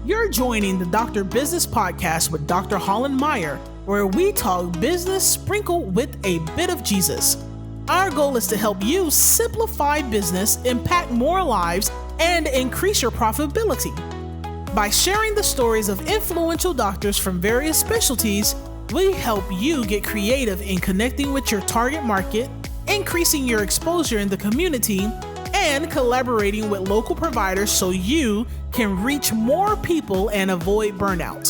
You're joining the Dr. Business Podcast with Dr. Hollen Meyer, where we talk business sprinkled with a bit of Jesus. Our goal is to help you simplify business, impact more lives, and increase your profitability. By sharing the stories of influential doctors from various specialties, we help you get creative in connecting with your target market, increasing your exposure in the community, and collaborating with local providers so you can reach more people and avoid burnout.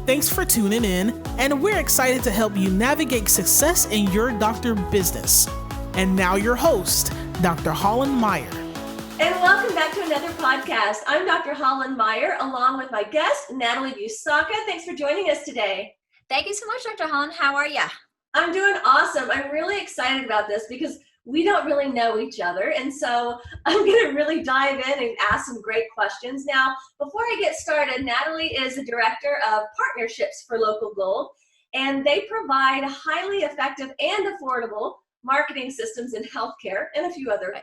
Thanks for tuning in, and we're excited to help you navigate success in your doctor business. And now your host, Dr. Hollen Meyer. And welcome back to another podcast. I'm Dr. Hollen Meyer, along with my guest, Natalie Busacca. Thanks for joining us today. Thank you so much, Dr. Hollen. How are you? I'm doing awesome. I'm really excited about this because we don't really know each other. And so I'm going to really dive in and ask some great questions. Now, before I get started, Natalie is the Director of Partnerships for Local Gold, and they provide highly effective and affordable marketing systems in healthcare and a few other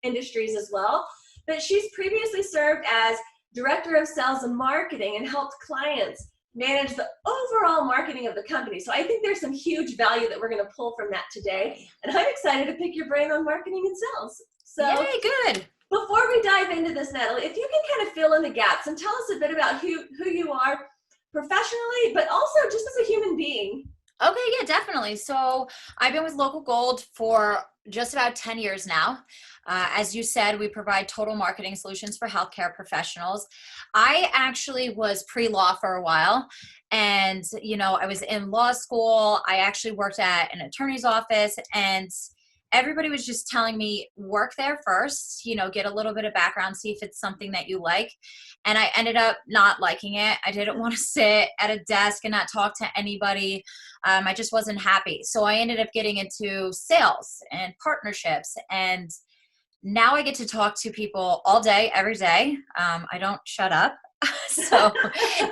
industries as well. But she's previously served as Director of Sales and Marketing and helped clients manage the overall marketing of the company. So I think there's some huge value that we're going to pull from that today. And I'm excited to pick your brain on marketing and sales. So yay, good. Before we dive into this, Natalie, if you can kind of fill in the gaps and tell us a bit about who you are professionally, but also just as a human being. Okay, yeah, definitely. So I've been with Local Gold for just about 10 years now. As you said, we provide total marketing solutions for healthcare professionals. I actually was pre-law for a while, and I was in law school. I actually worked at an attorney's office, and everybody was just telling me, work there first, get a little bit of background, see if it's something that you like. And I ended up not liking it. I didn't want to sit at a desk and not talk to anybody. I just wasn't happy. So I ended up getting into sales and partnerships, and now I get to talk to people all day, every day. I don't shut up. So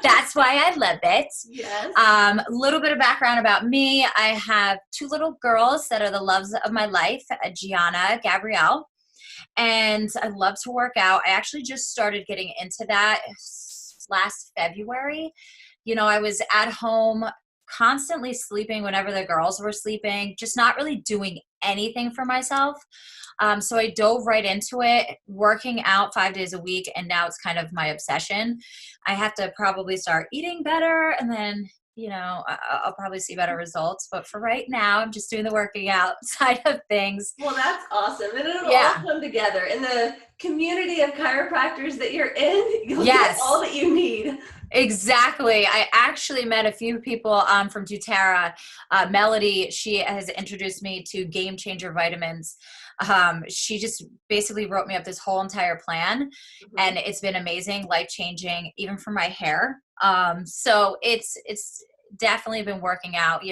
that's why I love it. Yes. A little bit of background about me. I have two little girls that are the loves of my life, Gianna, Gabrielle, and I love to work out. I actually just started getting into that last February. I was at home constantly sleeping whenever the girls were sleeping, just not really doing anything for myself. So I dove right into it, working out 5 days a week, and now it's kind of my obsession. I have to probably start eating better, and then, I'll probably see better results. But for right now, I'm just doing the working out side of things. Well, that's awesome. And it'll all come together. In the community of chiropractors that you're in, you'll get all that you need. Exactly. I actually met a few people from doTERRA. Melody, she has introduced me to Game Changer vitamins. She just basically wrote me up this whole entire plan, and it's been amazing, life-changing, even for my hair. So it's definitely been working out,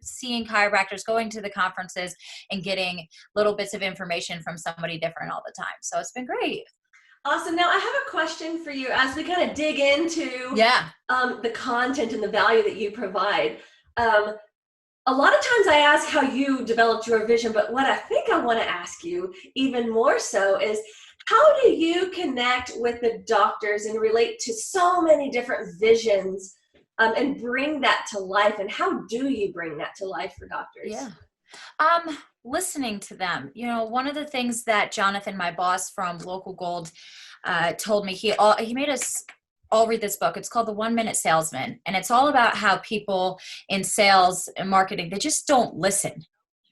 seeing chiropractors, going to the conferences, and getting little bits of information from somebody different all the time. So it's been great. Awesome. Now I have a question for you as we kind of dig into the content and the value that you provide. A lot of times I ask how you developed your vision, but what I think I want to ask you even more so is, how do you connect with the doctors and relate to so many different visions and bring that to life? And how do you bring that to life for doctors? Yeah. Listening to them. One of the things that Jonathan, my boss from Local Gold, told me, he made us all read this book. It's called The 1 Minute Salesman. And it's all about how people in sales and marketing, they just don't listen.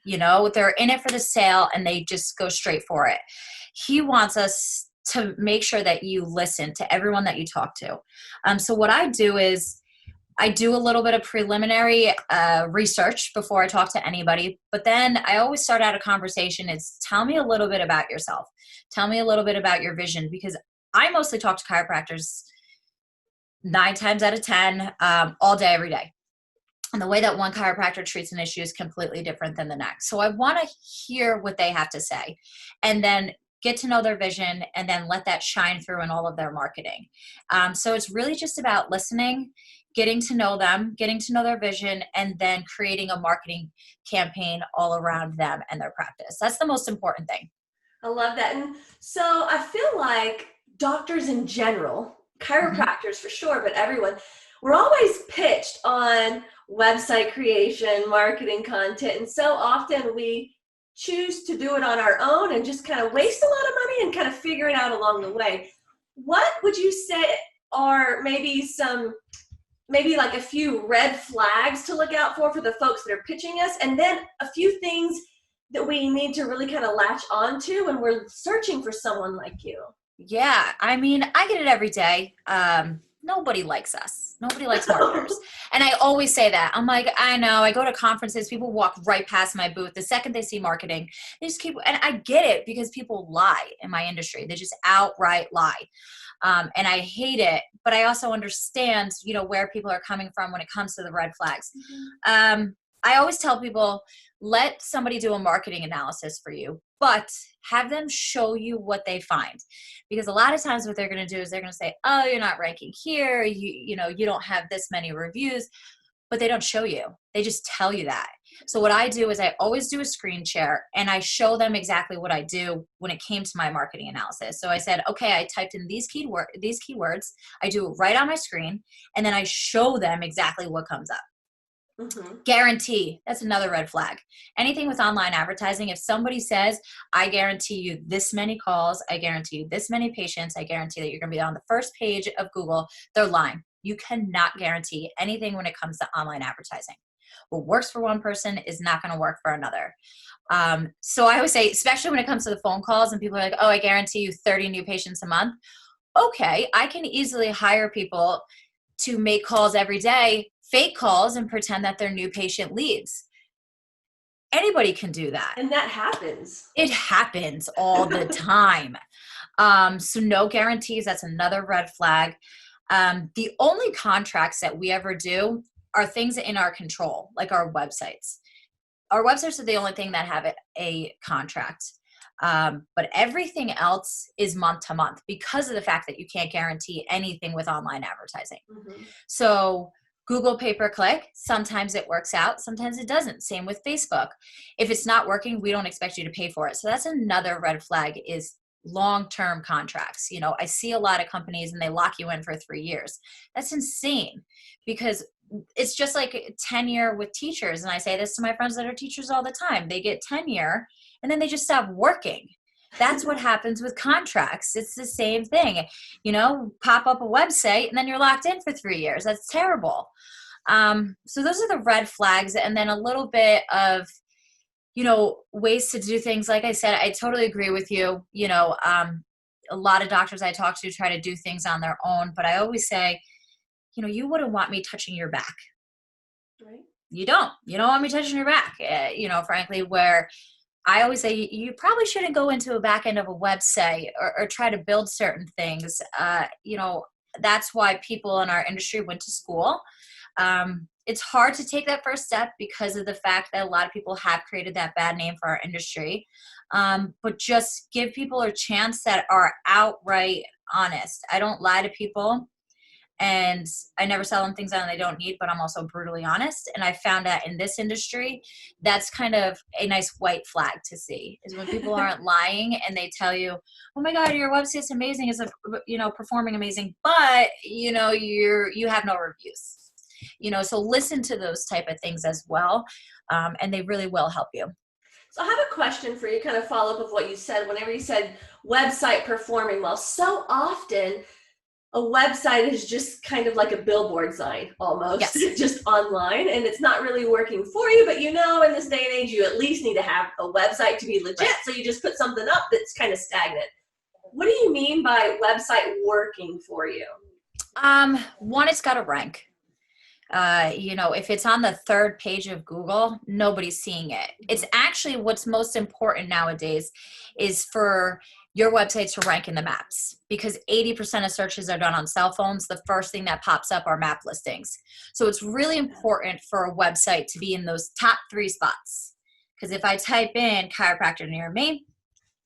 They're in it for the sale and they just go straight for it. He wants us to make sure that you listen to everyone that you talk to. So what I do is I do a little bit of preliminary research before I talk to anybody, but then I always start out a conversation. It's, tell me a little bit about yourself. Tell me a little bit about your vision, because I mostly talk to chiropractors 9 times out of 10, all day, every day. And the way that one chiropractor treats an issue is completely different than the next. So I want to hear what they have to say and then get to know their vision and then let that shine through in all of their marketing. So it's really just about listening, getting to know them, getting to know their vision, and then creating a marketing campaign all around them and their practice. That's the most important thing. I love that. And so I feel like doctors in general chiropractors for sure, but everyone, we're always pitched on website creation, marketing content, and so often we choose to do it on our own and just kind of waste a lot of money and kind of figure it out along the way. What would you say are maybe like a few red flags to look out for the folks that are pitching us, and then a few things that we need to really kind of latch onto when we're searching for someone like you? Yeah, I mean, I get it every day. Nobody likes us. Nobody likes marketers. And I always say that. I'm like, I know, I go to conferences, people walk right past my booth. The second they see marketing, they just keep, and I get it because people lie in my industry. They just outright lie. And I hate it, but I also understand, where people are coming from when it comes to the red flags. I always tell people, let somebody do a marketing analysis for you, but have them show you what they find. Because a lot of times what they're going to do is they're going to say, oh, you're not ranking here. You don't have this many reviews, but they don't show you. They just tell you that. So what I do is I always do a screen share and I show them exactly what I do when it came to my marketing analysis. So I said, okay, I typed in these keywords. I do it right on my screen. And then I show them exactly what comes up. Mm-hmm. Guarantee. That's another red flag. Anything with online advertising, if somebody says, I guarantee you this many calls, I guarantee you this many patients, I guarantee that you're going to be on the first page of Google, they're lying. You cannot guarantee anything when it comes to online advertising. What works for one person is not going to work for another. So I always say, especially when it comes to the phone calls and people are like, oh, I guarantee you 30 new patients a month. Okay, I can easily hire people to make calls every day, fake calls, and pretend that they're new patient leads. Anybody can do that. And that happens. It happens all the time. So no guarantees. That's another red flag. The only contracts that we ever do are things in our control, like our websites. Our websites are the only thing that have a contract. But everything else is month to month because of the fact that you can't guarantee anything with online advertising. Mm-hmm. So Google pay-per-click, sometimes it works out, sometimes it doesn't. Same with Facebook. If it's not working, we don't expect you to pay for it. So that's another red flag is long-term contracts. I see a lot of companies and they lock you in for 3 years. That's insane because it's just like tenure with teachers. And I say this to my friends that are teachers all the time. They get tenure and then they just stop working. That's what happens with contracts. It's the same thing. Pop up a website and then you're locked in for 3 years. That's terrible. So those are the red flags. And then a little bit of, ways to do things. Like I said, I totally agree with you. A lot of doctors I talk to try to do things on their own, but I always say, you wouldn't want me touching your back. Right. You don't want me touching your back. Frankly, where I always say you probably shouldn't go into a back end of a website or try to build certain things. That's why people in our industry went to school. It's hard to take that first step because of the fact that a lot of people have created that bad name for our industry. But just give people a chance that are outright honest. I don't lie to people. And I never sell them things that they don't need, but I'm also brutally honest. And I found that in this industry, that's kind of a nice white flag to see is when people aren't lying and they tell you, oh my God, your website's amazing. It's performing amazing, but you have no reviews, so listen to those type of things as well. And they really will help you. So I have a question for you, kind of follow up of what you said, whenever you said website performing well. So often a website is just kind of like a billboard sign almost. Yes. Just online, and it's not really working for you, but in this day and age, you at least need to have a website to be legit. Right. So you just put something up that's kind of stagnant. What do you mean by website working for you? One, it's got to rank. If it's on the third page of Google, nobody's seeing it. It's actually what's most important nowadays is for your website to rank in the maps, because 80% of searches are done on cell phones. The first thing that pops up are map listings. So it's really important for a website to be in those top 3 spots. Because if I type in chiropractor near me,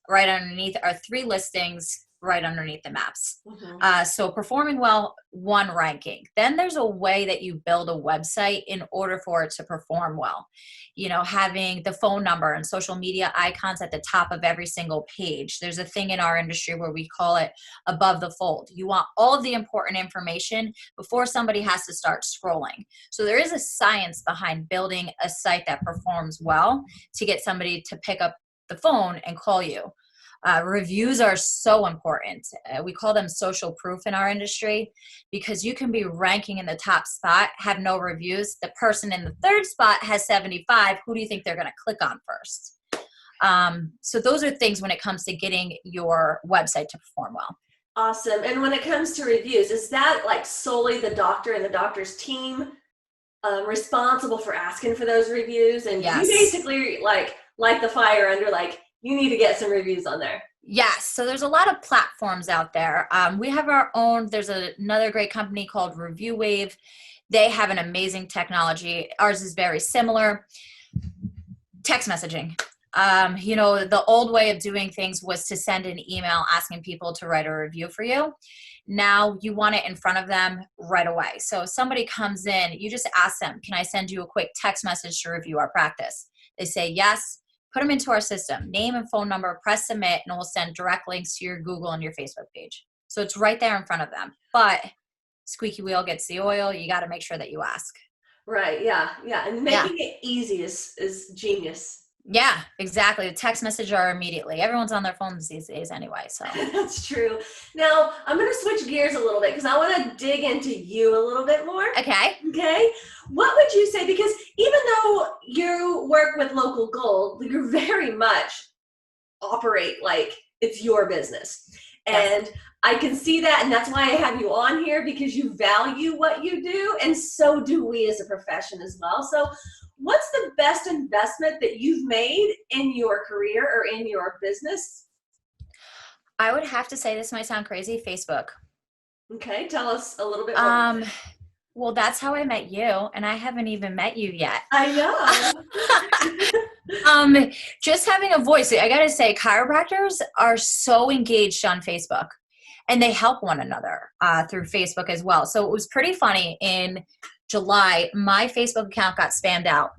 right underneath are 3 listings right underneath the maps. Mm-hmm. So performing well, one, ranking. Then there's a way that you build a website in order for it to perform well. You know, having the phone number and social media icons at the top of every single page. There's a thing in our industry where we call it above the fold. You want all of the important information before somebody has to start scrolling. So there is a science behind building a site that performs well to get somebody to pick up the phone and call you. Reviews are so important. We call them social proof in our industry, because you can be ranking in the top spot, have no reviews. The person in the third spot has 75. Who do you think they're going to click on first? So those are things when it comes to getting your website to perform well. Awesome. And when it comes to reviews, is that like solely the doctor and the doctor's team responsible for asking for those reviews? And Yes. You basically like the fire under, like, you need to get some reviews on there. Yes. So there's a lot of platforms out there. We have our own. There's another great company called Review Wave. They have an amazing technology. Ours is very similar. Text messaging. You know, the old way of doing things was to send an email asking people to write a review for you. Now you want it in front of them right away. So if somebody comes in, you just ask them, can I send you a quick text message to review our practice? They say yes. Put them into our system, name and phone number, press submit, and we'll send direct links to your Google and your Facebook page. So it's right there in front of them. But squeaky wheel gets the oil. You got to make sure that you ask. Right. Yeah. Yeah. And making it easy is genius. Yeah, exactly. The text message are immediately. Everyone's on their phones these days anyway. So That's true. Now, I'm going to switch gears a little bit because I want to dig into you a little bit more. Okay. Okay. What would you say? Because even though you work with Local Gold, you very much operate like it's your business. Yes. And I can see that. And that's why I have you on here, because you value what you do. And so do we as a profession as well. So what's the best investment that you've made in your career or in your business? I would have to say, this might sound crazy, Facebook. Okay, tell us a little bit more. Well, that's how I met you, and I haven't even met you yet. I know. Just having a voice. I got to say, chiropractors are so engaged on Facebook, and they help one another through Facebook as well. So it was pretty funny. In July, my Facebook account got spammed out,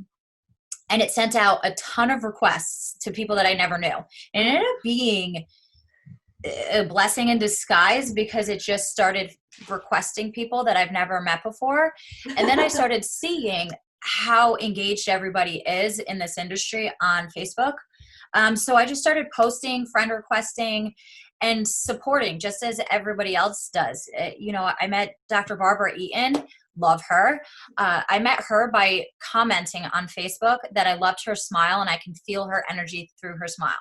and it sent out a ton of requests to people that I never knew. And it ended up being a blessing in disguise, because it just started requesting people that I've never met before. And then I started seeing how engaged everybody is in this industry on Facebook. So I just started posting, friend requesting, and supporting just as everybody else does. You know, I met Dr. Barbara Eaton. Love her. I met her by commenting on Facebook that I loved her smile and I can feel her energy through her smile.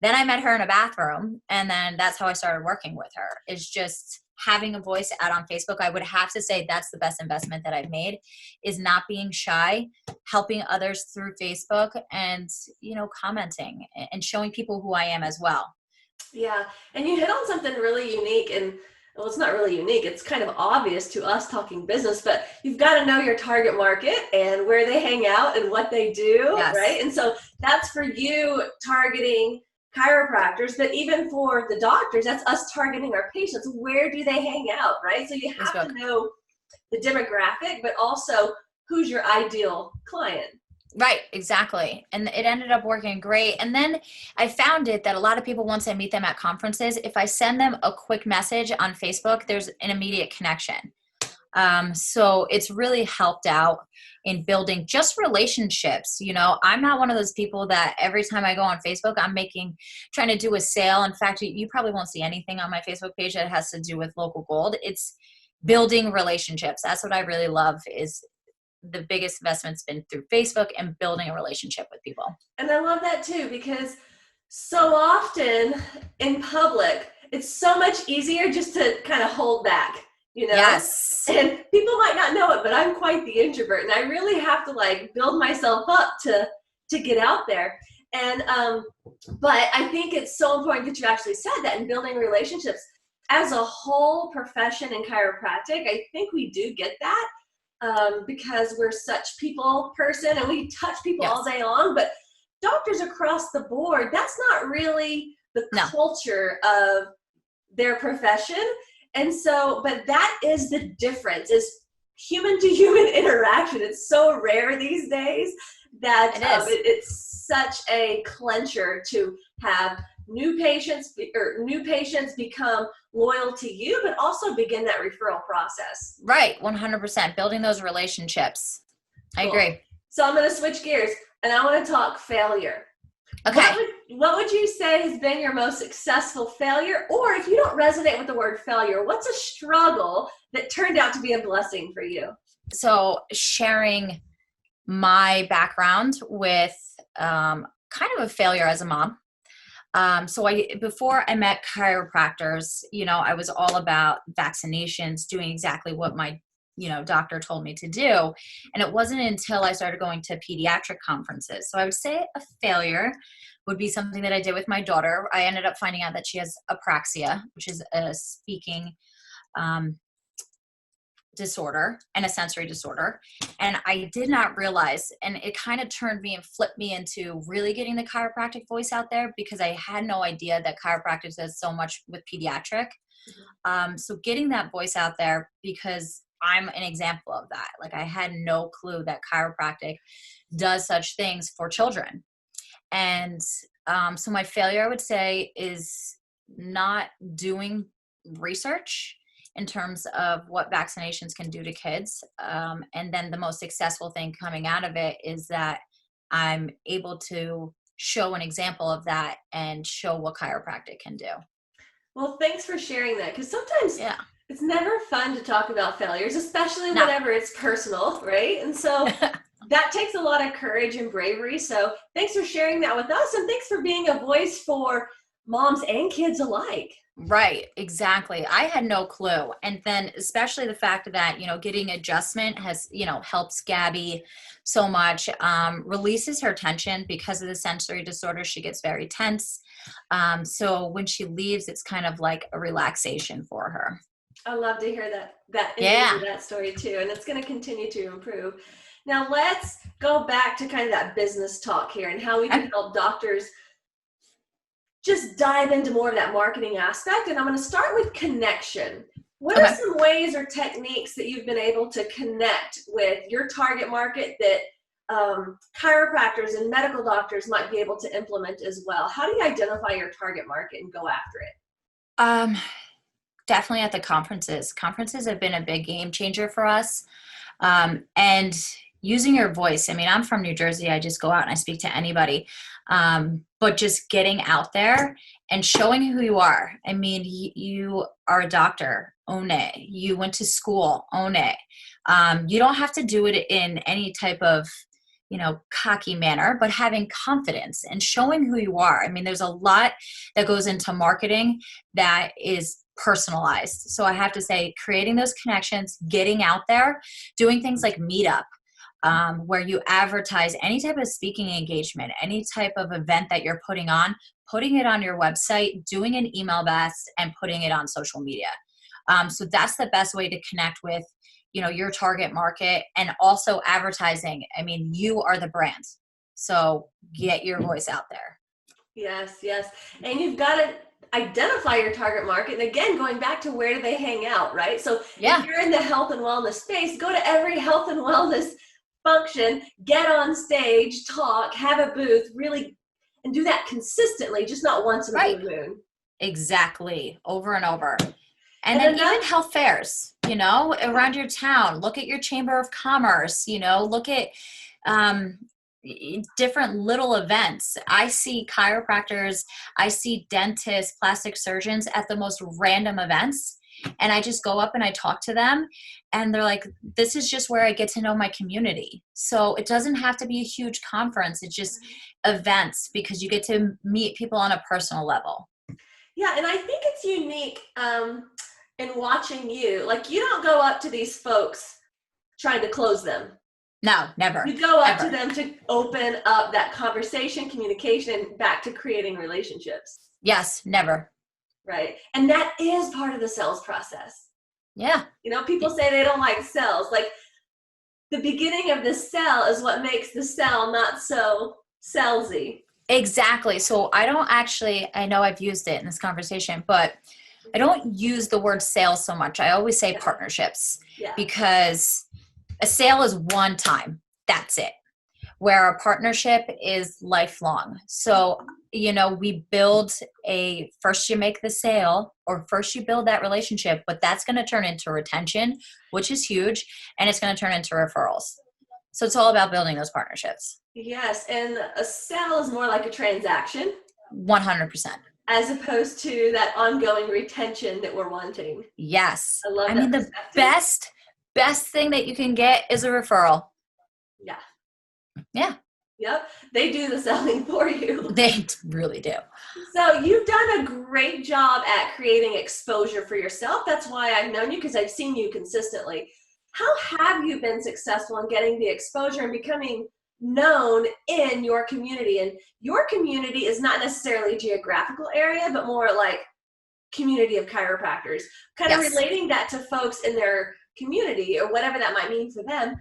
Then I met her in a bathroom, and then that's how I started working with her, is just having a voice out on Facebook. I would have to say that's the best investment that I've made, is not being shy, helping others through Facebook, and, you know, commenting and showing people who I am as well. Yeah. And you hit on something really unique, and well, it's not really unique. It's kind of obvious to us talking business, but you've got to know your target market and where they hang out and what they do. Yes. Right. And so that's for you targeting chiropractors, but even for the doctors, that's us targeting our patients. Where do they hang out? Right. So you have to know the demographic, but also who's your ideal client. Right, exactly. And it ended up working great. And then I found it that a lot of people, once I meet them at conferences, if I send them a quick message on Facebook, there's an immediate connection. So it's really helped out in building just relationships. You know, I'm not one of those people that every time I go on Facebook, I'm trying to do a sale. In fact, you probably won't see anything on my Facebook page that has to do with Local Gold. It's building relationships. That's what I really love, is the biggest investment's been through Facebook and building a relationship with people. And I love that too, because so often in public, it's so much easier just to kind of hold back, you know? Yes. And people might not know it, but I'm quite the introvert, and I really have to like build myself up to get out there. And, but I think it's so important that you actually said that, in building relationships as a whole profession in chiropractic. I think we do get that. Because we're such people person and we touch people all day long, but doctors across the board, that's not really the culture of their profession. And so, but that is the difference, is human to human interaction. It's so rare these days that it's such a clincher to have new patients become loyal to you, but also begin that referral process. Right. 100%. Building those relationships. I agree. So I'm going to switch gears and I want to talk failure. Okay. What would you say has been your most successful failure? Or if you don't resonate with the word failure, what's a struggle that turned out to be a blessing for you? So sharing my background with kind of a failure as a mom. Before I met chiropractors, I was all about vaccinations, doing exactly what my, doctor told me to do. And it wasn't until I started going to pediatric conferences. So I would say a failure would be something that I did with my daughter. I ended up finding out that she has apraxia, which is a speaking disorder and a sensory disorder. And I did not realize, and it kind of turned me and flipped me into really getting the chiropractic voice out there, because I had no idea that chiropractic does so much with pediatric. So getting that voice out there, because I'm an example of that. Like, I had no clue that chiropractic does such things for children. And so my failure, I would say, is not doing research in terms of what vaccinations can do to kids. And then the most successful thing coming out of it is that I'm able to show an example of that and show what chiropractic can do. Well, thanks for sharing that, because sometimes it's never fun to talk about failures, especially whenever it's personal, right? And so that takes a lot of courage and bravery. So thanks for sharing that with us, and thanks for being a voice for moms and kids alike. Right, exactly. I had no clue. And then especially the fact that, getting adjustment has, helps Gabby so much, releases her tension because of the sensory disorder. She gets very tense. So when she leaves, it's kind of like a relaxation for her. I love to hear that story too. And it's going to continue to improve. Now let's go back to kind of that business talk here and how we can help doctors just dive into more of that marketing aspect. And I'm going to start with connection. What are some ways or techniques that you've been able to connect with your target market that chiropractors and medical doctors might be able to implement as well? How do you identify your target market and go after it? Definitely at the conferences. Conferences have been a big game changer for us. And using your voice. I mean, I'm from New Jersey. I just go out and I speak to anybody. But just getting out there and showing who you are. I mean, you are a doctor, own it. You went to school, own it. You don't have to do it in any type of, cocky manner, but having confidence and showing who you are. I mean, there's a lot that goes into marketing that is personalized. So I have to say, creating those connections, getting out there, doing things like Meetup, where you advertise any type of speaking engagement, any type of event that you're putting it on your website, doing an email blast, and putting it on social media. So that's the best way to connect with, your target market, and also advertising. I mean, you are the brand. So get your voice out there. Yes, yes. And you've got to identify your target market. And again, going back to where do they hang out, right? So if you're in the health and wellness space, go to every health and wellness function, get on stage, talk, have a booth, really, and do that consistently, just not once in a blue moon. Exactly. Over and over. And then even health fairs, around your town, look at your chamber of commerce, look at different little events. I see chiropractors, I see dentists, plastic surgeons at the most random events. And I just go up and I talk to them, and they're like, this is just where I get to know my community. So it doesn't have to be a huge conference. It's just events, because you get to meet people on a personal level. Yeah. And I think it's unique in watching you. Like, you don't go up to these folks trying to close them. No, never. You go up to them to open up that conversation, communication, back to creating relationships. Yes, never. Right. And that is part of the sales process. Yeah. People say they don't like sales. Like, the beginning of the sell is what makes the sell not so salesy. Exactly. So I know I've used it in this conversation, but I don't use the word sales so much. I always say partnerships because a sale is one time. That's it. Where a partnership is lifelong. So, we build first you make the sale or first you build that relationship, but that's going to turn into retention, which is huge. And it's going to turn into referrals. So it's all about building those partnerships. Yes. And a sale is more like a transaction. 100%. As opposed to that ongoing retention that we're wanting. Yes. I love that. I mean, the best thing that you can get is a referral. Yeah. Yeah. Yep. They do the selling for you. They really do. So you've done a great job at creating exposure for yourself. That's why I've known you, because I've seen you consistently. How have you been successful in getting the exposure and becoming known in your community? And your community is not necessarily a geographical area, but more like community of chiropractors, kind of relating that to folks in their community or whatever that might mean for them.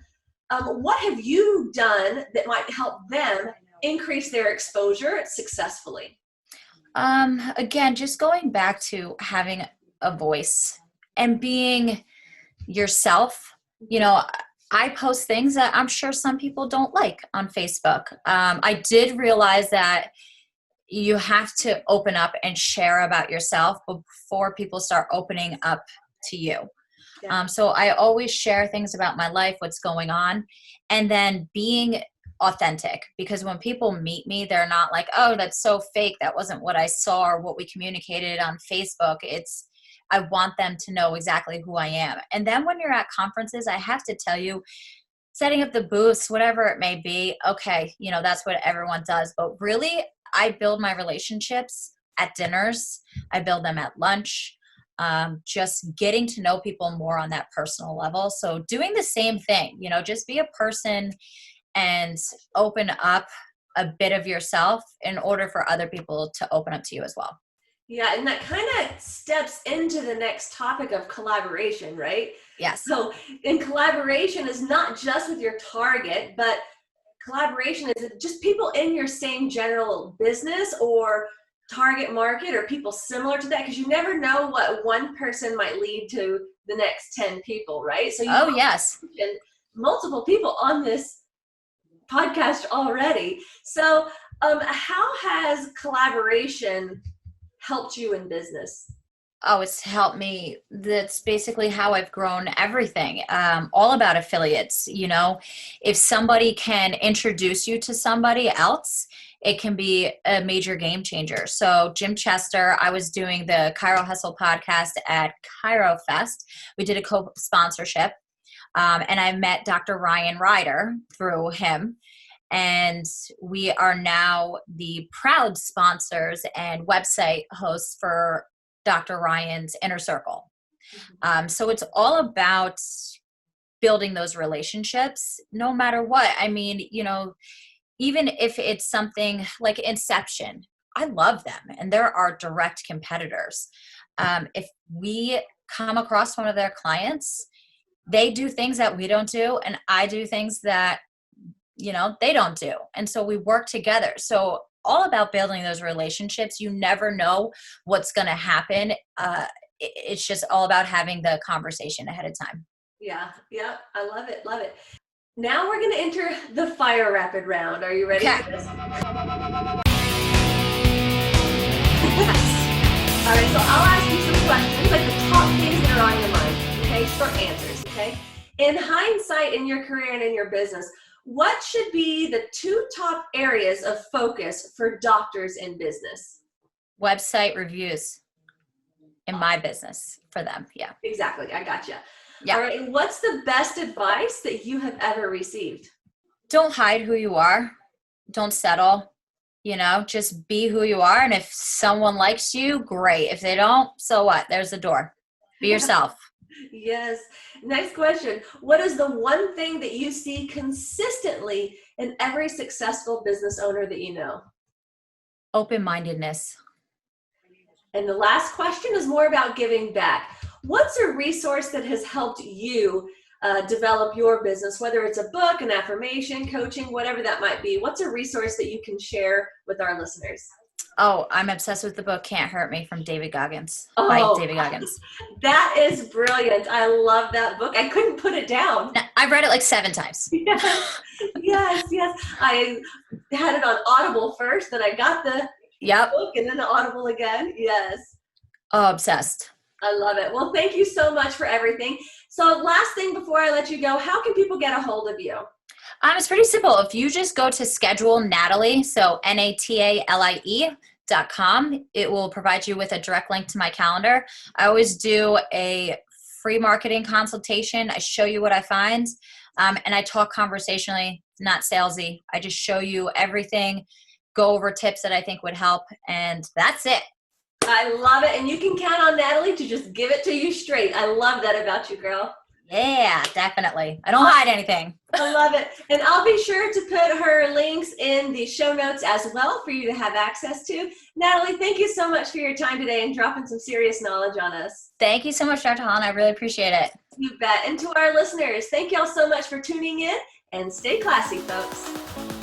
What have you done that might help them increase their exposure successfully? Again, just going back to having a voice and being yourself. I post things that I'm sure some people don't like on Facebook. I did realize that you have to open up and share about yourself before people start opening up to you. So I always share things about my life, what's going on, and then being authentic, because when people meet me, they're not like, oh, that's so fake. That wasn't what I saw or what we communicated on Facebook. I want them to know exactly who I am. And then when you're at conferences, I have to tell you, setting up the booths, whatever it may be, okay, that's what everyone does. But really, I build my relationships at dinners. I build them at lunch. Just getting to know people more on that personal level. So doing the same thing, just be a person and open up a bit of yourself in order for other people to open up to you as well. Yeah, and that kind of steps into the next topic of collaboration, right? Yes. So, and collaboration is not just with your target, but collaboration is just people in your same general business or target market or people similar to that, because you never know what one person might lead to the next 10 people, right? So yes. And multiple people on this podcast already. So how has collaboration helped you in business? Oh, it's helped me. That's basically how I've grown everything. All about affiliates. If somebody can introduce you to somebody else, it can be a major game changer. So Jim Chester, I was doing the Chiro Hustle podcast at Chiro Fest. We did a co-sponsorship, and I met Dr. Ryan Ryder through him. And we are now the proud sponsors and website hosts for Dr. Ryan's Inner Circle. So it's all about building those relationships no matter what. I mean, even if it's something like Inception, I love them and they're our direct competitors. If we come across one of their clients, they do things that we don't do, and I do things that they don't do. And so we work together. So all about building those relationships. You never know what's going to happen. It's just all about having the conversation ahead of time. Yeah. I love it. Love it. Now we're going to enter the fire rapid round. Are you ready for this? All right. So I'll ask you some questions, like the top things that are on your mind. Okay. Short answers. Okay. In hindsight, in your career and in your business, what should be the 2 top areas of focus for doctors in business? Website reviews in my business for them. Yeah. Exactly. I gotcha. Yeah. All right. And what's the best advice that you have ever received? Don't hide who you are. Don't settle. Just be who you are. And if someone likes you, great. If they don't, so what? There's the door. Be yourself. Yes. Next question. What is the one thing that you see consistently in every successful business owner that you know? Open-mindedness. And the last question is more about giving back. What's a resource that has helped you develop your business, whether it's a book, an affirmation, coaching, whatever that might be? What's a resource that you can share with our listeners? Oh, I'm obsessed with the book Can't Hurt Me from David Goggins. Oh, By David Goggins. That is brilliant. I love that book. I couldn't put it down. I've read it like 7 times. Yes, yes. I had it on Audible first, then I got the book and then the Audible again. Yes. Oh, obsessed. I love it. Well, thank you so much for everything. So last thing before I let you go, how can people get a hold of you? It's pretty simple. If you just go to schedule Natalie, so Natalie.com, it will provide you with a direct link to my calendar. I always do a free marketing consultation. I show you what I find, and I talk conversationally, not salesy. I just show you everything, go over tips that I think would help, and that's it. I love it. And you can count on Natalie to just give it to you straight. I love that about you, girl. Yeah, definitely. I don't hide anything. I love it. And I'll be sure to put her links in the show notes as well for you to have access to. Natalie, thank you so much for your time today and dropping some serious knowledge on us. Thank you so much, Dr. Hollen. I really appreciate it. You bet. And to our listeners, thank y'all so much for tuning in, and stay classy, folks.